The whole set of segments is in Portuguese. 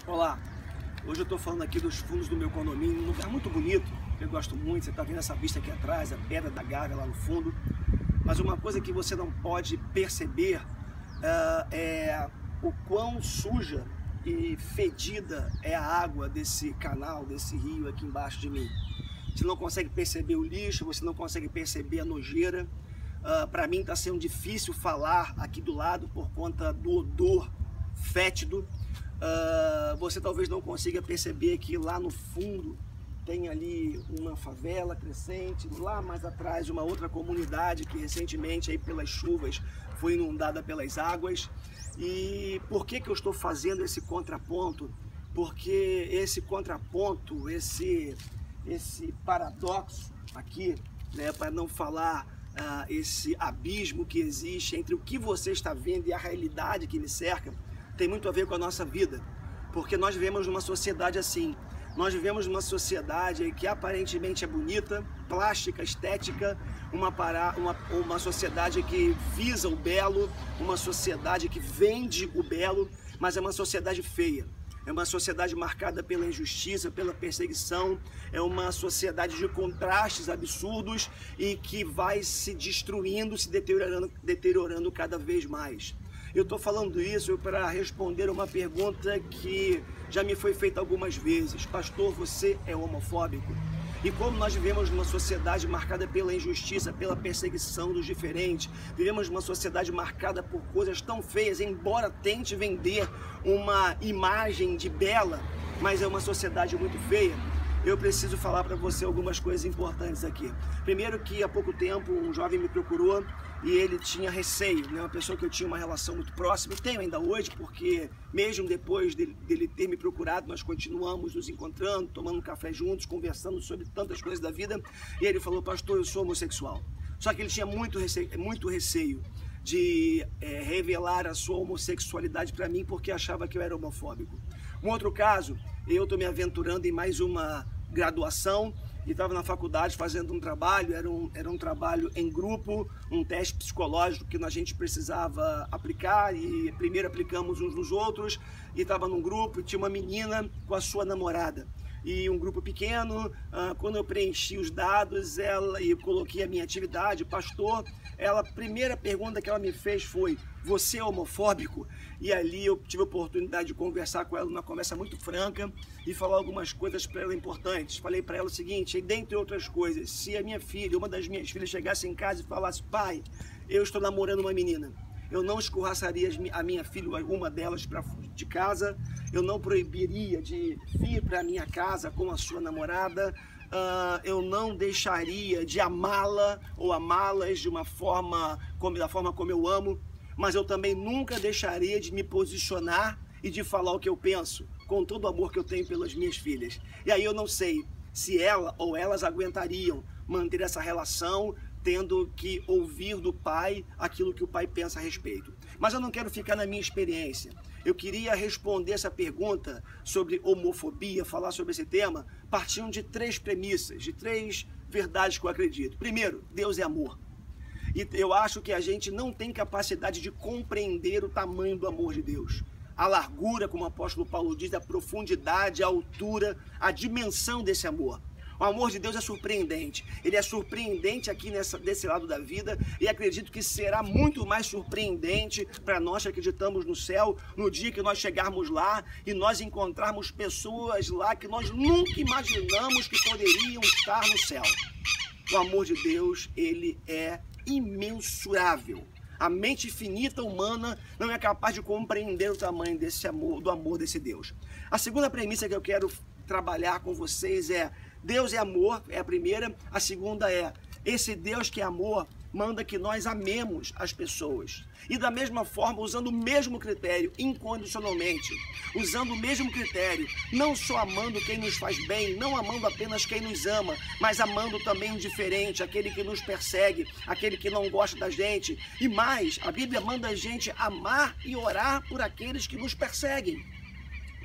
Olá, hoje eu estou falando aqui dos fundos do meu condomínio, um lugar muito bonito, que eu gosto muito. Você está vendo essa vista aqui atrás, a Pedra da Gávea lá no fundo. Mas uma coisa que você não pode perceber é o quão suja e fedida é a água desse canal, desse rio aqui embaixo de mim. Você não consegue perceber o lixo, você não consegue perceber a nojeira. Para mim está sendo difícil falar aqui do lado por conta do odor fétido. Você talvez não consiga perceber que lá no fundo tem ali uma favela crescente, lá mais atrás uma outra comunidade que recentemente aí pelas chuvas foi inundada pelas águas. E por que eu estou fazendo esse contraponto? Porque esse contraponto, esse paradoxo aqui, né, para não falar esse abismo que existe entre o que você está vendo e a realidade que me cerca, tem muito a ver com a nossa vida, porque nós vivemos numa sociedade assim. Nós vivemos numa sociedade que aparentemente é bonita, plástica, estética, uma sociedade que visa o belo, uma sociedade que vende o belo, mas é uma sociedade feia. É uma sociedade marcada pela injustiça, pela perseguição, é uma sociedade de contrastes absurdos e que vai se destruindo, se deteriorando cada vez mais. Eu estou falando isso para responder uma pergunta que já me foi feita algumas vezes. Pastor, você é homofóbico? E como nós vivemos numa sociedade marcada pela injustiça, pela perseguição dos diferentes, vivemos numa sociedade marcada por coisas tão feias, embora tente vender uma imagem de bela, mas é uma sociedade muito feia. Eu preciso falar para você algumas coisas importantes aqui. Primeiro que há pouco tempo um jovem me procurou e ele tinha receio, né? Uma pessoa que eu tinha uma relação muito próxima, e tenho ainda hoje, porque mesmo depois dele ter me procurado, nós continuamos nos encontrando, tomando um café juntos, conversando sobre tantas coisas da vida, e ele falou: pastor, eu sou homossexual. Só que ele tinha muito receio de revelar a sua homossexualidade para mim, porque achava que eu era homofóbico. Um outro caso, eu estou me aventurando em mais uma graduação e estava na faculdade fazendo um trabalho, era um trabalho em grupo, um teste psicológico que a gente precisava aplicar, e primeiro aplicamos uns nos outros, e estava num grupo e tinha uma menina com a sua namorada. E um grupo pequeno, quando eu preenchi os dados e coloquei a minha atividade, pastor, a primeira pergunta que ela me fez foi: você é homofóbico? E ali eu tive a oportunidade de conversar com ela numa conversa muito franca e falar algumas coisas para ela importantes. Falei para ela o seguinte, e dentre outras coisas: se a minha filha, uma das minhas filhas, chegasse em casa e falasse: pai, eu estou namorando uma menina, eu não escorraçaria a minha filha, uma delas, de casa, eu não proibiria de vir para a minha casa com a sua namorada, eu não deixaria de amá-la ou amá-las da forma como eu amo, mas eu também nunca deixaria de me posicionar e de falar o que eu penso, com todo o amor que eu tenho pelas minhas filhas. E aí eu não sei se ela ou elas aguentariam manter essa relação, tendo que ouvir do pai aquilo que o pai pensa a respeito. Mas eu não quero ficar na minha experiência. Eu queria responder essa pergunta sobre homofobia, falar sobre esse tema, partindo de três premissas, de três verdades que eu acredito. Primeiro, Deus é amor. E eu acho que a gente não tem capacidade de compreender o tamanho do amor de Deus. A largura, como o apóstolo Paulo diz, a profundidade, a altura, a dimensão desse amor. O amor de Deus é surpreendente. Ele é surpreendente aqui desse lado da vida, e acredito que será muito mais surpreendente para nós que acreditamos no céu, no dia que nós chegarmos lá e nós encontrarmos pessoas lá que nós nunca imaginamos que poderiam estar no céu. O amor de Deus, ele é imensurável. A mente finita humana não é capaz de compreender o tamanho desse amor, do amor desse Deus. A segunda premissa que eu quero trabalhar com vocês é: Deus é amor, é a primeira. A segunda é: esse Deus que é amor manda que nós amemos as pessoas. E da mesma forma, usando o mesmo critério, incondicionalmente. Usando o mesmo critério, não só amando quem nos faz bem, não amando apenas quem nos ama, mas amando também o diferente, aquele que nos persegue, aquele que não gosta da gente. E mais, a Bíblia manda a gente amar e orar por aqueles que nos perseguem.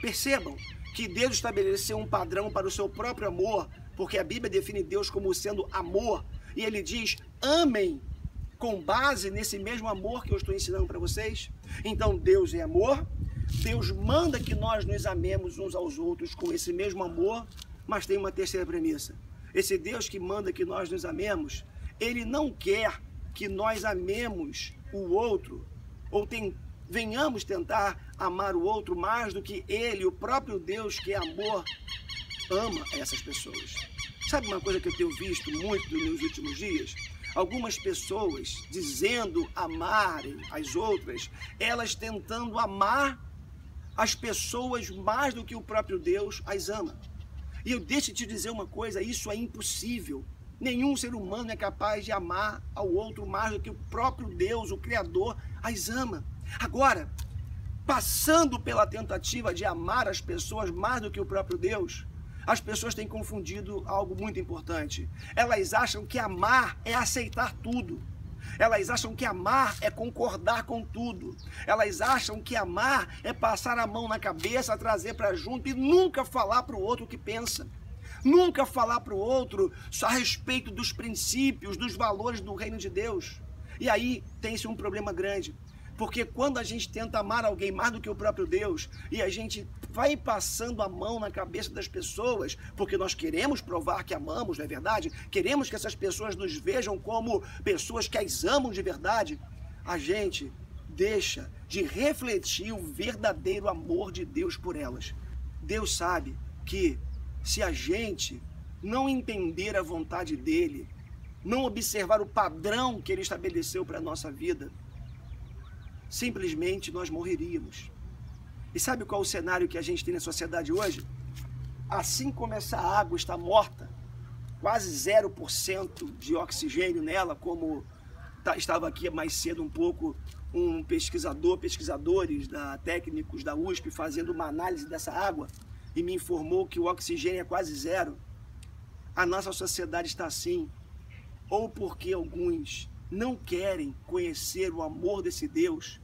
Percebam que Deus estabeleceu um padrão para o seu próprio amor, porque a Bíblia define Deus como sendo amor, e ele diz: amem com base nesse mesmo amor que eu estou ensinando para vocês. Então Deus é amor, Deus manda que nós nos amemos uns aos outros com esse mesmo amor, mas tem uma terceira premissa. Esse Deus que manda que nós nos amemos, Ele não quer que nós amemos o outro, ou venhamos tentar amar o outro mais do que Ele, o próprio Deus que é amor, ama essas pessoas. Sabe uma coisa que eu tenho visto muito nos últimos dias? Algumas pessoas dizendo amarem as outras, elas tentando amar as pessoas mais do que o próprio Deus as ama. E eu deixo te dizer uma coisa, isso é impossível. Nenhum ser humano é capaz de amar ao outro mais do que o próprio Deus, o Criador, as ama. Agora, passando pela tentativa de amar as pessoas mais do que o próprio Deus, as pessoas têm confundido algo muito importante. Elas acham que amar é aceitar tudo. Elas acham que amar é concordar com tudo. Elas acham que amar é passar a mão na cabeça, trazer para junto e nunca falar para o outro o que pensa. Nunca falar para o outro só a respeito dos princípios, dos valores do reino de Deus. E aí tem-se um problema grande. Porque quando a gente tenta amar alguém mais do que o próprio Deus, e a gente vai passando a mão na cabeça das pessoas, porque nós queremos provar que amamos, não é verdade? Queremos que essas pessoas nos vejam como pessoas que as amam de verdade, a gente deixa de refletir o verdadeiro amor de Deus por elas. Deus sabe que se a gente não entender a vontade dEle, não observar o padrão que Ele estabeleceu para a nossa vida, simplesmente nós morreríamos. E sabe qual é o cenário que a gente tem na sociedade hoje? Assim como essa água está morta, quase 0% de oxigênio nela, como estava aqui mais cedo um pouco um pesquisadores técnicos da USP fazendo uma análise dessa água e me informou que o oxigênio é quase zero. A nossa sociedade está assim, ou porque alguns não querem conhecer o amor desse Deus,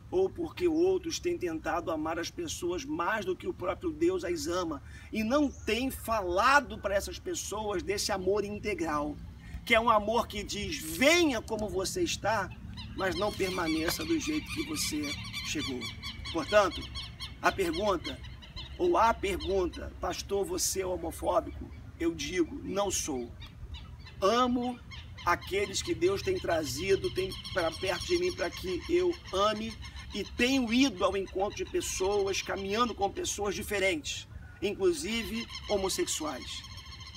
ou porque outros têm tentado amar as pessoas mais do que o próprio Deus as ama, e não têm falado para essas pessoas desse amor integral, que é um amor que diz, venha como você está, mas não permaneça do jeito que você chegou. Portanto, a pergunta, pastor, você é homofóbico? Eu digo, não sou. Amo aqueles que Deus tem trazido para perto de mim para que eu ame, e tenho ido ao encontro de pessoas, caminhando com pessoas diferentes, inclusive homossexuais.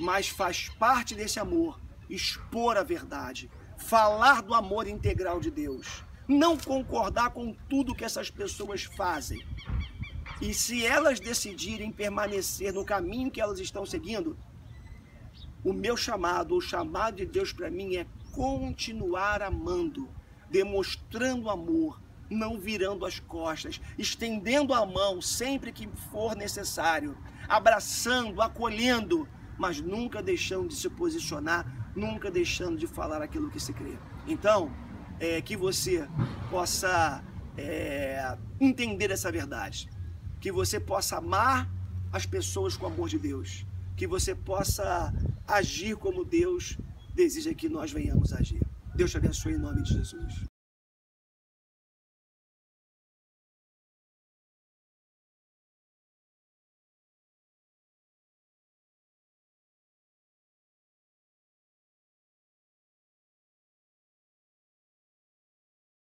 Mas faz parte desse amor expor a verdade, falar do amor integral de Deus, não concordar com tudo que essas pessoas fazem. E se elas decidirem permanecer no caminho que elas estão seguindo, o meu chamado, o chamado de Deus para mim é continuar amando, demonstrando amor, não virando as costas, estendendo a mão sempre que for necessário, abraçando, acolhendo, mas nunca deixando de se posicionar, nunca deixando de falar aquilo que se crê. Então, que você possa entender essa verdade, que você possa amar as pessoas com o amor de Deus, que você possa agir como Deus deseja que nós venhamos agir. Deus te abençoe em nome de Jesus.